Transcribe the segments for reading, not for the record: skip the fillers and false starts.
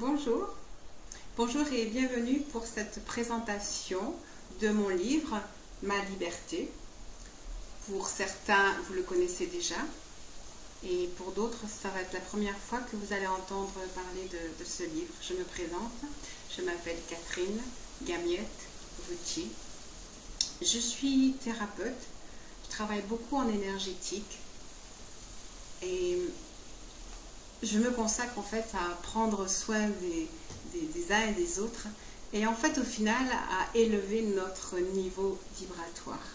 Bonjour, bonjour et bienvenue pour cette présentation de mon livre Ma liberté. Pour certains, vous le connaissez déjà et pour d'autres, ça va être la première fois que vous allez entendre parler de ce livre. Je me présente, je m'appelle Catherine Gamiette-Vautier. Je suis thérapeute, je travaille beaucoup en énergétique et je me consacre en fait à prendre soin des uns et des autres et en fait au final à élever notre niveau vibratoire.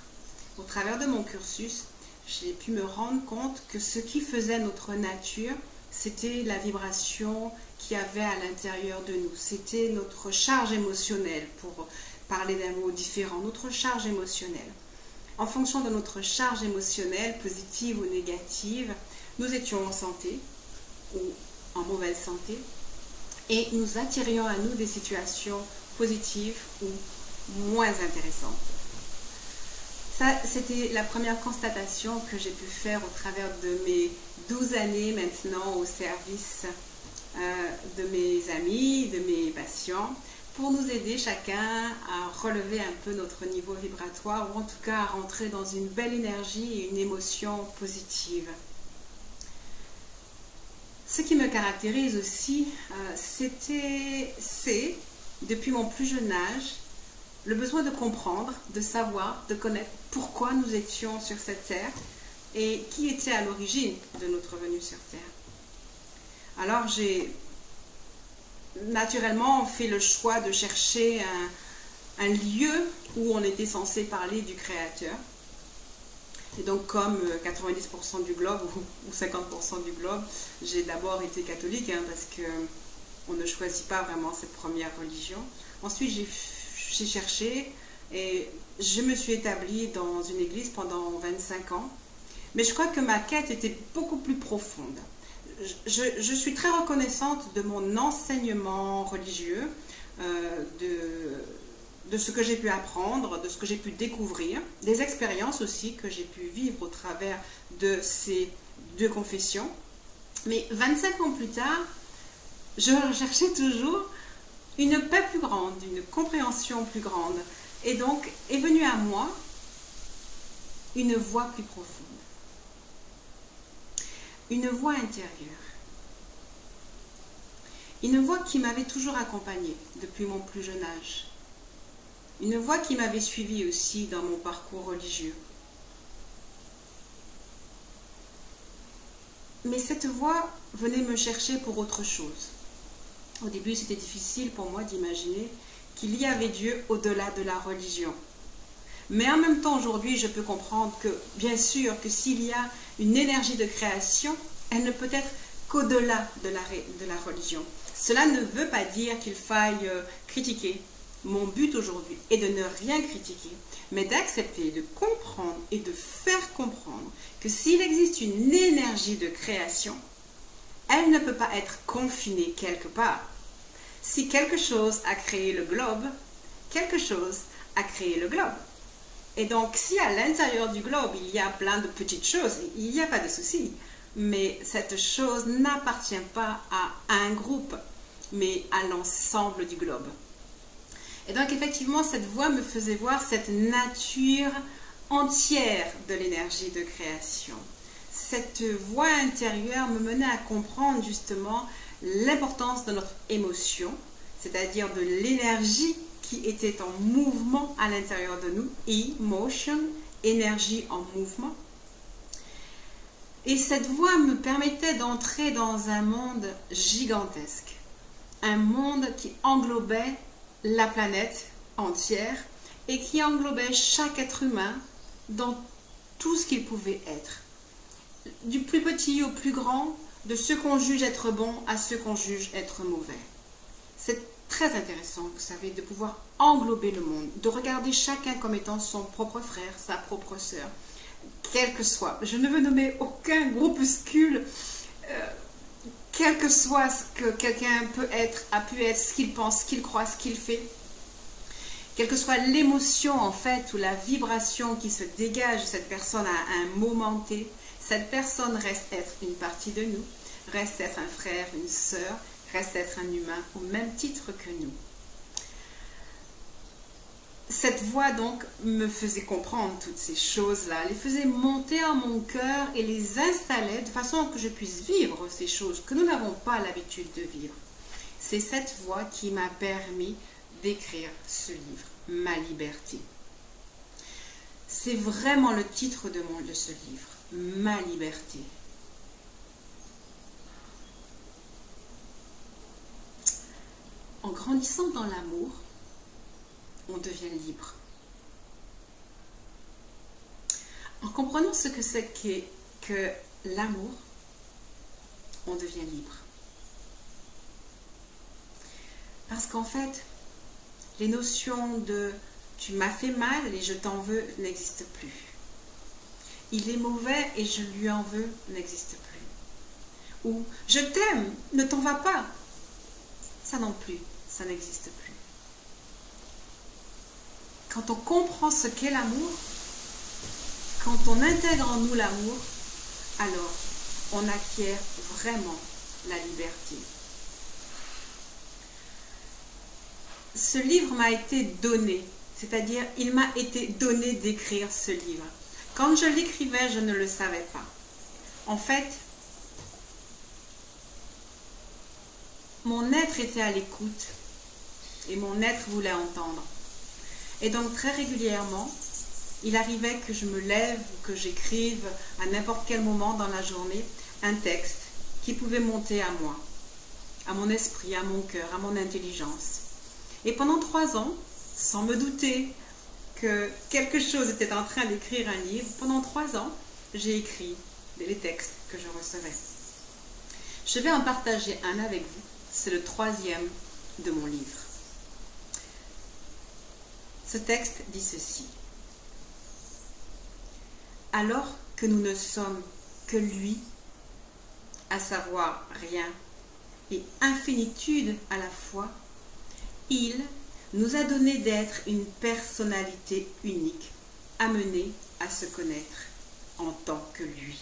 Au travers de mon cursus, j'ai pu me rendre compte que ce qui faisait notre nature, c'était la vibration qu'il y avait à l'intérieur de nous. C'était notre charge émotionnelle, pour parler d'un mot différent, notre charge émotionnelle. En fonction de notre charge émotionnelle, positive ou négative, nous étions en santé ou en mauvaise santé et nous attirions à nous des situations positives ou moins intéressantes. Ça, c'était la première constatation que j'ai pu faire au travers de mes 12 années maintenant au service de mes amis, de mes patients, pour nous aider chacun à relever un peu notre niveau vibratoire ou en tout cas à rentrer dans une belle énergie et une émotion positive. Ce qui me caractérise aussi, c'est, depuis mon plus jeune âge, le besoin de comprendre, de savoir, de connaître pourquoi nous étions sur cette terre et qui était à l'origine de notre venue sur terre. Alors j'ai naturellement fait le choix de chercher un lieu où on était censé parler du Créateur. Et donc comme 90% du globe ou 50% du globe, j'ai d'abord été catholique parce qu'on ne choisit pas vraiment cette première religion. Ensuite j'ai cherché et je me suis établie dans une église pendant 25 ans. Mais je crois que ma quête était beaucoup plus profonde. Je suis très reconnaissante de mon enseignement religieux, de ce que j'ai pu apprendre, de ce que j'ai pu découvrir, des expériences aussi que j'ai pu vivre au travers de ces deux confessions. Mais 25 ans plus tard, je recherchais toujours une paix plus grande, une compréhension plus grande. Et donc est venue à moi une voix plus profonde, une voix intérieure, une voix qui m'avait toujours accompagnée depuis mon plus jeune âge. Une voix qui m'avait suivie aussi dans mon parcours religieux. Mais cette voix venait me chercher pour autre chose. Au début, c'était difficile pour moi d'imaginer qu'il y avait Dieu au-delà de la religion. Mais en même temps, aujourd'hui, je peux comprendre que, bien sûr, que s'il y a une énergie de création, elle ne peut être qu'au-delà de la religion. Cela ne veut pas dire qu'il faille critiquer. Mon but aujourd'hui est de ne rien critiquer, mais d'accepter, de comprendre et de faire comprendre que s'il existe une énergie de création, elle ne peut pas être confinée quelque part. Si quelque chose a créé le globe, quelque chose a créé le globe. Et donc, si à l'intérieur du globe, il y a plein de petites choses, il n'y a pas de souci. Mais cette chose n'appartient pas à un groupe, mais à l'ensemble du globe. Et donc effectivement, cette voix me faisait voir cette nature entière de l'énergie de création. Cette voix intérieure me menait à comprendre justement l'importance de notre émotion, c'est-à-dire de l'énergie qui était en mouvement à l'intérieur de nous, emotion, énergie en mouvement. Et cette voix me permettait d'entrer dans un monde gigantesque, un monde qui englobait la planète entière et qui englobait chaque être humain dans tout ce qu'il pouvait être. Du plus petit au plus grand, de ceux qu'on juge être bons à ceux qu'on juge être mauvais. C'est très intéressant, vous savez, de pouvoir englober le monde, de regarder chacun comme étant son propre frère, sa propre sœur, quel que soit. Je ne veux nommer aucun groupuscule, quel que soit ce que quelqu'un a pu être, ce qu'il pense, ce qu'il croit, ce qu'il fait, quelle que soit l'émotion en fait ou la vibration qui se dégage de cette personne à un moment T, cette personne reste être une partie de nous, reste être un frère, une sœur, reste être un humain au même titre que nous. Cette voix donc me faisait comprendre toutes ces choses-là, les faisait monter en mon cœur et les installait de façon que je puisse vivre ces choses que nous n'avons pas l'habitude de vivre. C'est cette voix qui m'a permis d'écrire ce livre, Ma liberté. C'est vraiment le titre de ce livre, Ma liberté. En grandissant dans l'amour, on devient libre. En comprenant ce que c'est que l'amour, on devient libre. Parce qu'en fait, les notions de « tu m'as fait mal et je t'en veux » n'existent plus. « Il est mauvais et je lui en veux » n'existe plus. Ou « je t'aime, ne t'en vas pas » ça non plus, ça n'existe plus. Quand on comprend ce qu'est l'amour, quand on intègre en nous l'amour, alors on acquiert vraiment la liberté. Ce livre m'a été donné, c'est-à-dire il m'a été donné d'écrire ce livre. Quand je l'écrivais, je ne le savais pas. En fait, mon être était à l'écoute et mon être voulait entendre. Et donc très régulièrement, il arrivait que je me lève ou que j'écrive à n'importe quel moment dans la journée un texte qui pouvait monter à moi, à mon esprit, à mon cœur, à mon intelligence. Et pendant 3 ans, sans me douter que quelque chose était en train d'écrire un livre, pendant 3 ans, j'ai écrit les textes que je recevais. Je vais en partager un avec vous, c'est le 3e de mon livre. Ce texte dit ceci. Alors que nous ne sommes que lui, à savoir rien et infinitude à la fois, il nous a donné d'être une personnalité unique, amenée à se connaître en tant que lui.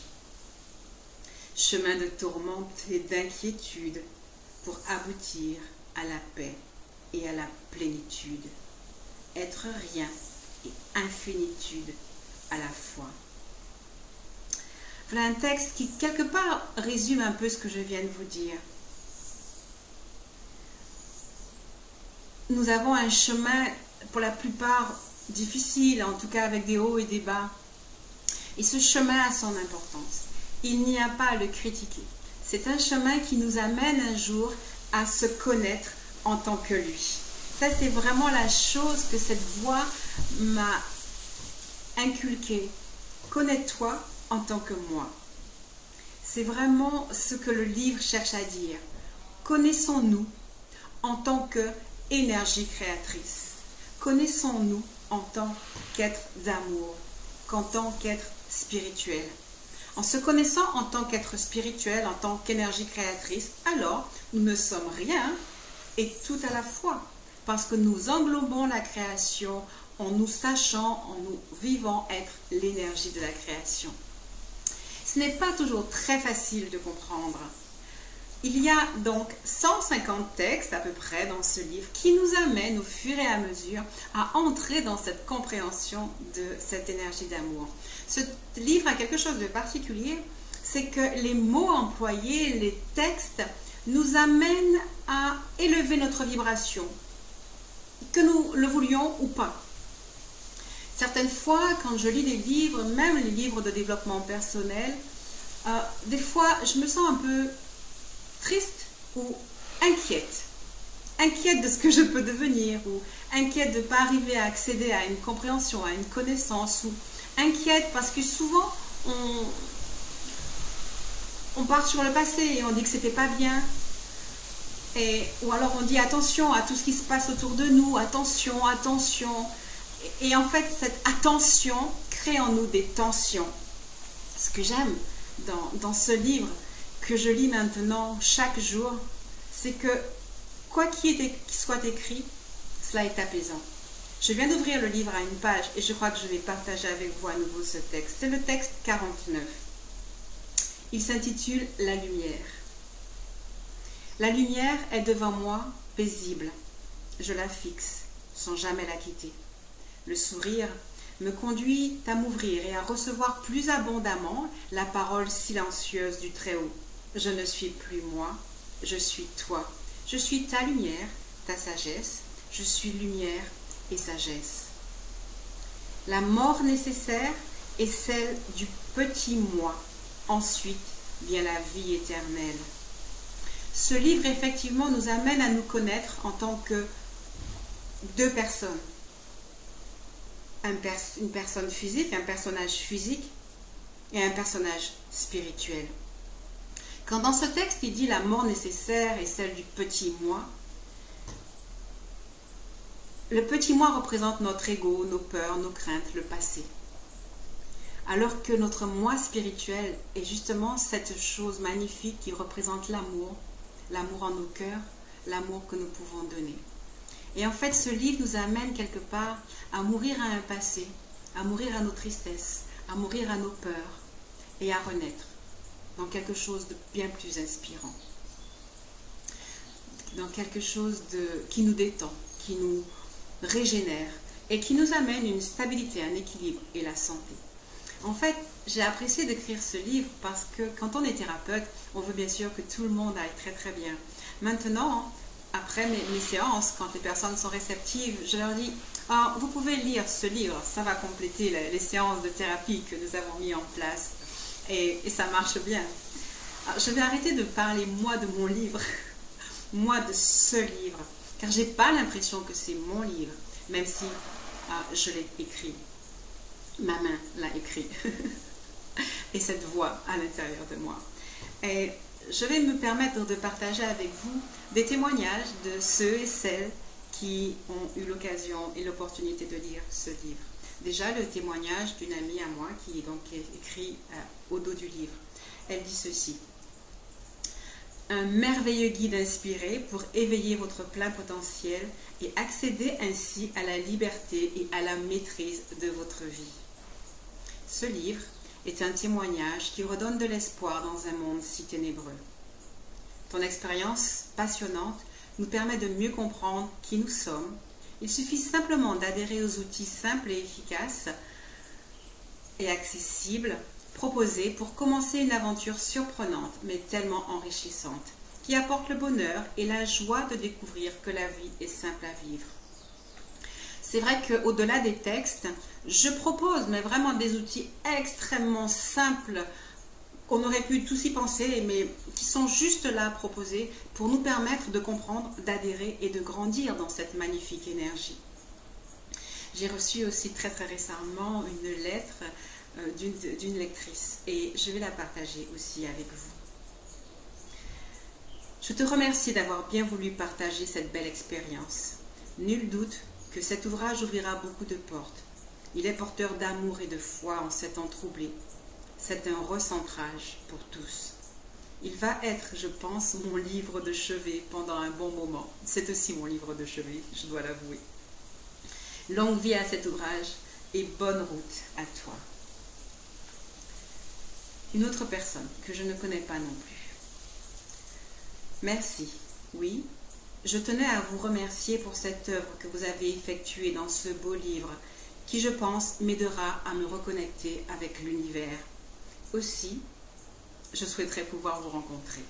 Chemin de tourmente et d'inquiétude pour aboutir à la paix et à la plénitude. Être rien et infinitude à la fois. Voilà un texte qui, quelque part, résume un peu ce que je viens de vous dire. Nous avons un chemin, pour la plupart, difficile, en tout cas avec des hauts et des bas. Et ce chemin a son importance. Il n'y a pas à le critiquer. C'est un chemin qui nous amène un jour à se connaître en tant que lui. Ça, c'est vraiment la chose que cette voix m'a inculquée. Connais-toi en tant que moi. C'est vraiment ce que le livre cherche à dire. Connaissons-nous en tant qu'énergie créatrice. Connaissons-nous en tant qu'être d'amour, qu'en tant qu'être spirituel. En se connaissant en tant qu'être spirituel, en tant qu'énergie créatrice, alors nous ne sommes rien et tout à la fois. Parce que nous englobons la création en nous sachant, en nous vivant être l'énergie de la création. Ce n'est pas toujours très facile de comprendre. Il y a donc 150 textes à peu près dans ce livre qui nous amènent au fur et à mesure à entrer dans cette compréhension de cette énergie d'amour. Ce livre a quelque chose de particulier, c'est que les mots employés, les textes, nous amènent à élever notre vibration, que nous le voulions ou pas. Certaines fois, quand je lis des livres, même les livres de développement personnel, des fois, je me sens un peu triste ou inquiète. Inquiète de ce que je peux devenir, ou inquiète de ne pas arriver à accéder à une compréhension, à une connaissance, ou inquiète parce que souvent, on part sur le passé et on dit que c'était pas bien. Ou alors on dit attention à tout ce qui se passe autour de nous, attention, attention. Et en fait, cette attention crée en nous des tensions. Ce que j'aime dans ce livre que je lis maintenant chaque jour, c'est que quoi qu'il soit écrit, cela est apaisant. Je viens d'ouvrir le livre à une page et je crois que je vais partager avec vous à nouveau ce texte. C'est le texte 49. Il s'intitule « La lumière ». La lumière est devant moi, paisible. Je la fixe, sans jamais la quitter. Le sourire me conduit à m'ouvrir et à recevoir plus abondamment la parole silencieuse du Très-Haut. Je ne suis plus moi, je suis toi. Je suis ta lumière, ta sagesse. Je suis lumière et sagesse. La mort nécessaire est celle du petit moi. Ensuite vient la vie éternelle. Ce livre, effectivement, nous amène à nous connaître en tant que deux personnes. Une personne physique, un personnage physique et un personnage spirituel. Quand dans ce texte, il dit la mort nécessaire est celle du petit moi, le petit moi représente notre ego, nos peurs, nos craintes, le passé. Alors que notre moi spirituel est justement cette chose magnifique qui représente l'amour, l'amour en nos cœurs, l'amour que nous pouvons donner. Et en fait, ce livre nous amène quelque part à mourir à un passé, à mourir à nos tristesses, à mourir à nos peurs et à renaître dans quelque chose de bien plus inspirant, dans quelque chose qui nous détend, qui nous régénère et qui nous amène une stabilité, un équilibre et la santé. En fait, j'ai apprécié d'écrire ce livre parce que quand on est thérapeute, on veut bien sûr que tout le monde aille très très bien. Maintenant, après mes séances, quand les personnes sont réceptives, je leur dis « vous pouvez lire ce livre, ça va compléter les séances de thérapie que nous avons mis en place. » Et ça marche bien. Alors, je vais arrêter de parler moi de mon livre, moi de ce livre, car je n'ai pas l'impression que c'est mon livre, même si je l'ai écrit. Ma main l'a écrit. Et cette voix à l'intérieur de moi. Et je vais me permettre de partager avec vous des témoignages de ceux et celles qui ont eu l'occasion et l'opportunité de lire ce livre. Déjà, le témoignage d'une amie à moi qui est écrit au dos du livre. Elle dit ceci. Un merveilleux guide inspiré pour éveiller votre plein potentiel et accéder ainsi à la liberté et à la maîtrise de votre vie. Ce livre est un témoignage qui redonne de l'espoir dans un monde si ténébreux. Ton expérience passionnante nous permet de mieux comprendre qui nous sommes. Il suffit simplement d'adhérer aux outils simples et efficaces et accessibles proposés pour commencer une aventure surprenante mais tellement enrichissante, qui apporte le bonheur et la joie de découvrir que la vie est simple à vivre. C'est vrai qu'au-delà des textes, je propose mais vraiment des outils extrêmement simples qu'on aurait pu tous y penser, mais qui sont juste là proposés pour nous permettre de comprendre, d'adhérer et de grandir dans cette magnifique énergie. J'ai reçu aussi très récemment une lettre d'une lectrice et je vais la partager aussi avec vous. Je te remercie d'avoir bien voulu partager cette belle expérience. Nul doute que cet ouvrage ouvrira beaucoup de portes. Il est porteur d'amour et de foi en ces temps troublés. C'est un recentrage pour tous. Il va être, je pense, mon livre de chevet pendant un bon moment. C'est aussi mon livre de chevet, je dois l'avouer. Longue vie à cet ouvrage et bonne route à toi. Une autre personne que je ne connais pas non plus. Merci. Oui, je tenais à vous remercier pour cette œuvre que vous avez effectuée dans ce beau livre qui, je pense, m'aidera à me reconnecter avec l'univers. Aussi, je souhaiterais pouvoir vous rencontrer.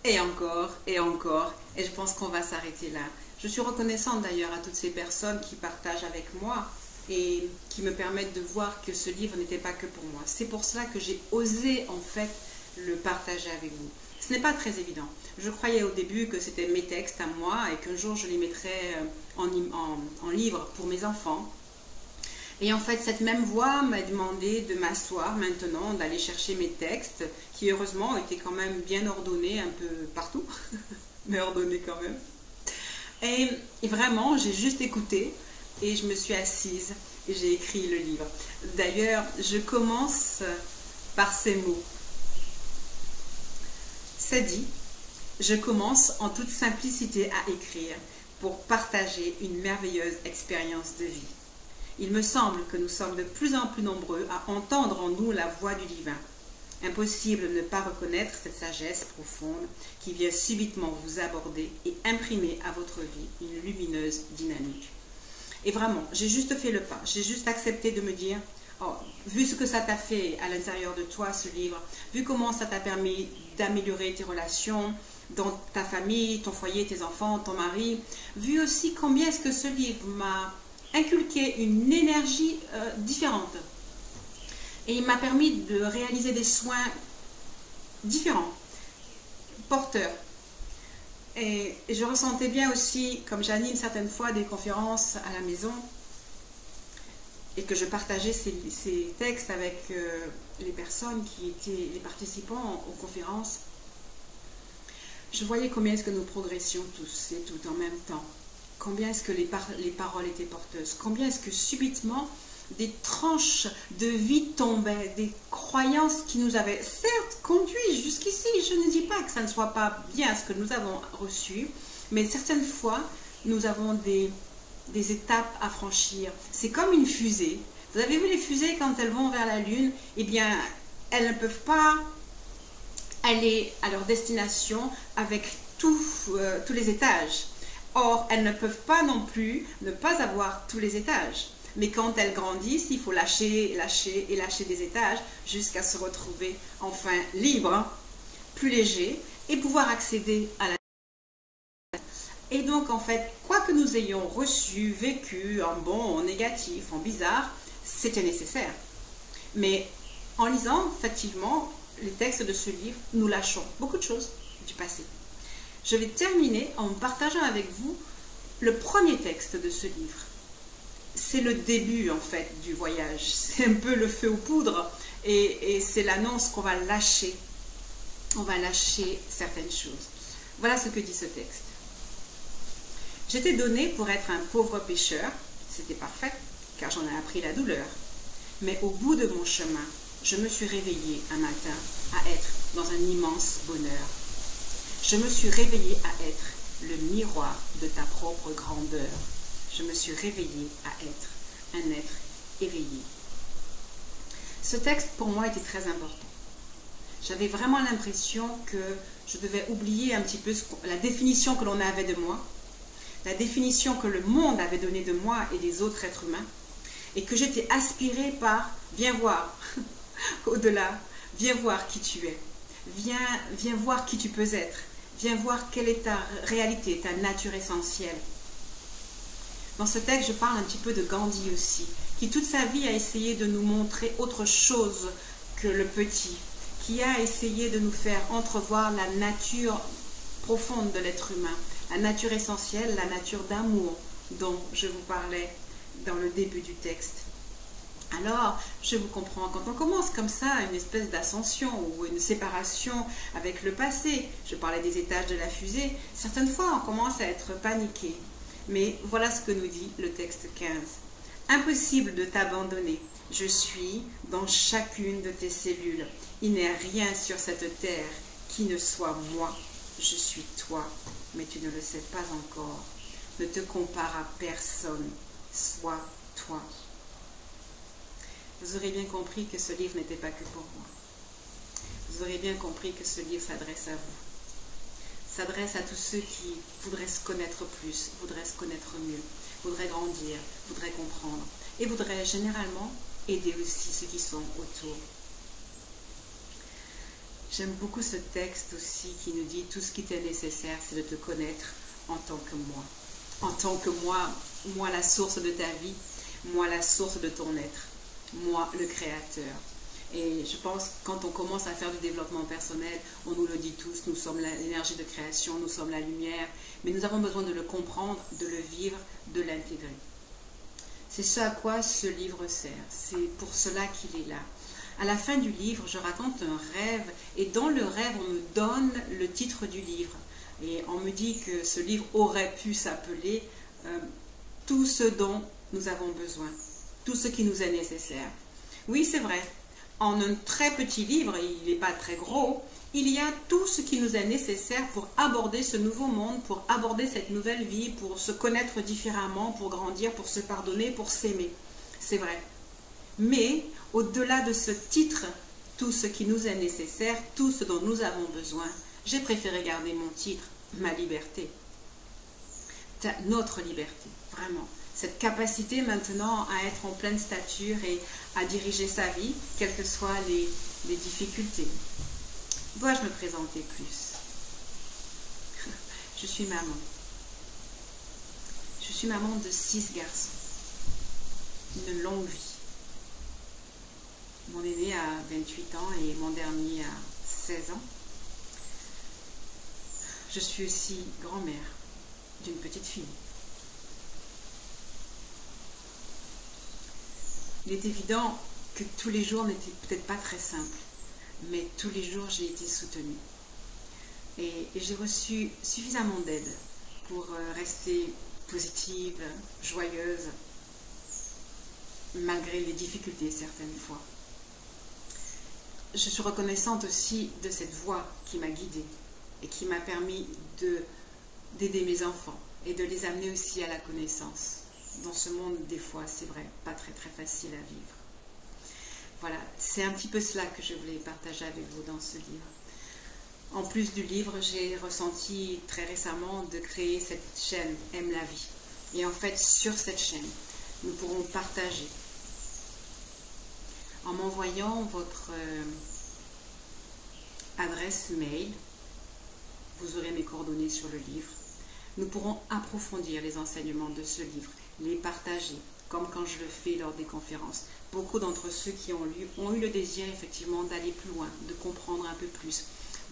Et encore, et je pense qu'on va s'arrêter là. Je suis reconnaissante d'ailleurs à toutes ces personnes qui partagent avec moi et qui me permettent de voir que ce livre n'était pas que pour moi. C'est pour cela que j'ai osé en fait le partager avec vous. Ce n'est pas très évident. Je croyais au début que c'était mes textes à moi et qu'un jour je les mettrais en livre pour mes enfants. Et en fait, cette même voix m'a demandé de m'asseoir maintenant, d'aller chercher mes textes, qui heureusement étaient quand même bien ordonnés un peu partout, mais ordonnés quand même. Et vraiment, j'ai juste écouté et je me suis assise et j'ai écrit le livre. D'ailleurs, je commence par ces mots. C'est dit, je commence en toute simplicité à écrire pour partager une merveilleuse expérience de vie. Il me semble que nous sommes de plus en plus nombreux à entendre en nous la voix du divin. Impossible de ne pas reconnaître cette sagesse profonde qui vient subitement vous aborder et imprimer à votre vie une lumineuse dynamique. Et vraiment, j'ai juste fait le pas, j'ai juste accepté de me dire, oh, vu ce que ça t'a fait à l'intérieur de toi, ce livre, vu comment ça t'a permis d'améliorer tes relations dans ta famille, ton foyer, tes enfants, ton mari, vu aussi combien est-ce que ce livre m'a inculqué une énergie différente. Et il m'a permis de réaliser des soins différents, porteurs. Et je ressentais bien aussi, comme j'anime certaines fois des conférences à la maison, et que je partageais ces textes avec les personnes qui étaient les participants aux conférences, je voyais combien est-ce que nous progressions tous et tout en même temps. Combien est-ce que les paroles étaient porteuses. Combien est-ce que subitement des tranches de vie tombaient, des croyances qui nous avaient certes conduits jusqu'ici. Je ne dis pas que ça ne soit pas bien ce que nous avons reçu, mais certaines fois, nous avons des étapes à franchir. C'est comme une fusée. Vous avez vu les fusées quand elles vont vers la Lune? Eh bien, elles ne peuvent pas aller à leur destination avec tous les étages. Or, elles ne peuvent pas non plus ne pas avoir tous les étages. Mais quand elles grandissent, il faut lâcher, lâcher et lâcher des étages jusqu'à se retrouver enfin libre, plus léger et pouvoir accéder à la... Et donc, en fait, quoi que nous ayons reçu, vécu, en bon, en négatif, en bizarre, c'était nécessaire. Mais en lisant, effectivement, les textes de ce livre, nous lâchons beaucoup de choses du passé. Je vais terminer en partageant avec vous le premier texte de ce livre. C'est le début, en fait, du voyage. C'est un peu le feu aux poudres et c'est l'annonce qu'on va lâcher. On va lâcher certaines choses. Voilà ce que dit ce texte. J'étais donné pour être un pauvre pécheur, c'était parfait, car j'en ai appris la douleur. Mais au bout de mon chemin, je me suis réveillée un matin à être dans un immense bonheur. Je me suis réveillée à être le miroir de ta propre grandeur. Je me suis réveillée à être un être éveillé. Ce texte, pour moi, était très important. J'avais vraiment l'impression que je devais oublier un petit peu la définition que l'on avait de moi, la définition que le monde avait donnée de moi et des autres êtres humains, et que j'étais aspirée par « viens voir au-delà, viens voir qui tu es, viens voir qui tu peux être, viens voir quelle est ta réalité, ta nature essentielle ». Dans ce texte, je parle un petit peu de Gandhi aussi, qui toute sa vie a essayé de nous montrer autre chose que le petit, qui a essayé de nous faire entrevoir la nature profonde de l'être humain, la nature essentielle, la nature d'amour dont je vous parlais dans le début du texte. Alors, je vous comprends, quand on commence comme ça, une espèce d'ascension ou une séparation avec le passé, je parlais des étages de la fusée, certaines fois on commence à être paniqué. Mais voilà ce que nous dit le texte 15. Impossible de t'abandonner. Je suis dans chacune de tes cellules. Il n'est rien sur cette terre qui ne soit moi. Je suis toi, mais tu ne le sais pas encore. Ne te compare à personne. Sois toi. Vous aurez bien compris que ce livre n'était pas que pour moi. Vous aurez bien compris que ce livre s'adresse à vous. S'adresse à tous ceux qui voudraient se connaître plus, voudraient se connaître mieux, voudraient grandir, voudraient comprendre et voudraient généralement aider aussi ceux qui sont autour. J'aime beaucoup ce texte aussi qui nous dit tout ce qui t'est nécessaire, c'est de te connaître en tant que moi. En tant que moi, moi la source de ta vie, moi la source de ton être, moi le créateur. Et je pense que quand on commence à faire du développement personnel, on nous le dit tous, nous sommes l'énergie de création, nous sommes la lumière, mais nous avons besoin de le comprendre, de le vivre, de l'intégrer. C'est ce à quoi ce livre sert, c'est pour cela qu'il est là. À la fin du livre, je raconte un rêve, et dans le rêve, on me donne le titre du livre. Et on me dit que ce livre aurait pu s'appeler « Tout ce dont nous avons besoin », tout ce qui nous est nécessaire. Oui, c'est vrai. En un très petit livre, il n'est pas très gros, il y a tout ce qui nous est nécessaire pour aborder ce nouveau monde, pour aborder cette nouvelle vie, pour se connaître différemment, pour grandir, pour se pardonner, pour s'aimer. c'est vrai. Mais au-delà de ce titre, tout ce qui nous est nécessaire, tout ce dont nous avons besoin, j'ai préféré garder mon titre, ma liberté. Notre liberté, vraiment. Cette capacité maintenant à être en pleine stature et à diriger sa vie, quelles que soient les difficultés. Dois-je me présenter plus? Je suis maman. Je suis maman de 6 garçons. Une longue vie. Mon aîné a 28 ans et mon dernier a 16 ans. Je suis aussi grand-mère d'une petite fille. Il est évident que tous les jours n'étaient peut-être pas très simples, mais tous les jours j'ai été soutenue. Et j'ai reçu suffisamment d'aide pour rester positive, joyeuse, malgré les difficultés certaines fois. Je suis reconnaissante aussi de cette voix qui m'a guidée et qui m'a permis d'aider mes enfants et de les amener aussi à la connaissance. Dans ce monde, des fois, c'est vrai, pas très facile à vivre. Voilà, c'est un petit peu cela que je voulais partager avec vous dans ce livre. En plus du livre, j'ai ressenti très récemment de créer cette chaîne Aime la vie. Et en fait, sur cette chaîne, nous pourrons partager. En m'envoyant votre adresse mail, vous aurez mes coordonnées sur le livre. Nous pourrons approfondir les enseignements de ce livre, les partager, comme quand je le fais lors des conférences. Beaucoup d'entre ceux qui ont lu ont eu le désir effectivement d'aller plus loin, de comprendre un peu plus,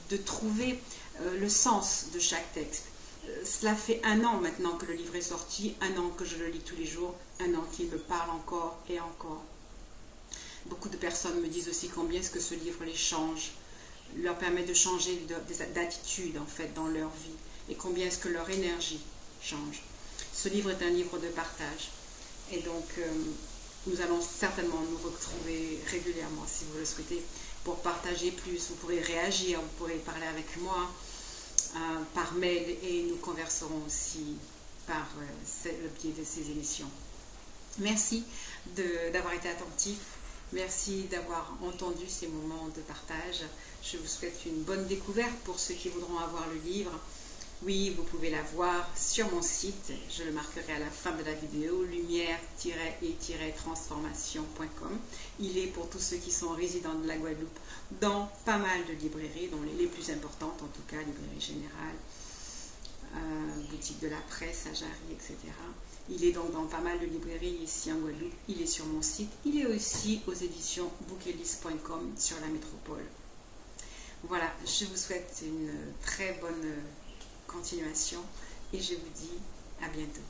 de trouver le sens de chaque texte. Cela fait 1 an maintenant que le livre est sorti, 1 an que je le lis tous les jours, 1 an qu'il me parle encore et encore. Beaucoup de personnes me disent aussi combien est-ce que ce livre les change, leur permet de changer d'attitude en fait dans leur vie, et combien est-ce que leur énergie change. Ce livre est un livre de partage, et donc nous allons certainement nous retrouver régulièrement si vous le souhaitez pour partager plus. Vous pourrez réagir, vous pourrez parler avec moi par mail, et nous converserons aussi par le biais de ces émissions. Merci d'avoir été attentif. Merci d'avoir entendu ces moments de partage. Je vous souhaite une bonne découverte pour ceux qui voudront avoir le livre. Oui, vous pouvez la voir sur mon site. Je le marquerai à la fin de la vidéo, lumière-et-transformation.com. Il est pour tous ceux qui sont résidents de la Guadeloupe dans pas mal de librairies, dont les plus importantes en tout cas, Librairie Générale, Boutique de la Presse, Ajari, etc. Il est donc dans pas mal de librairies ici en Guadeloupe. Il est sur mon site. Il est aussi aux éditions bookelist.com sur la métropole. Voilà, je vous souhaite une très bonne continuation et je vous dis à bientôt.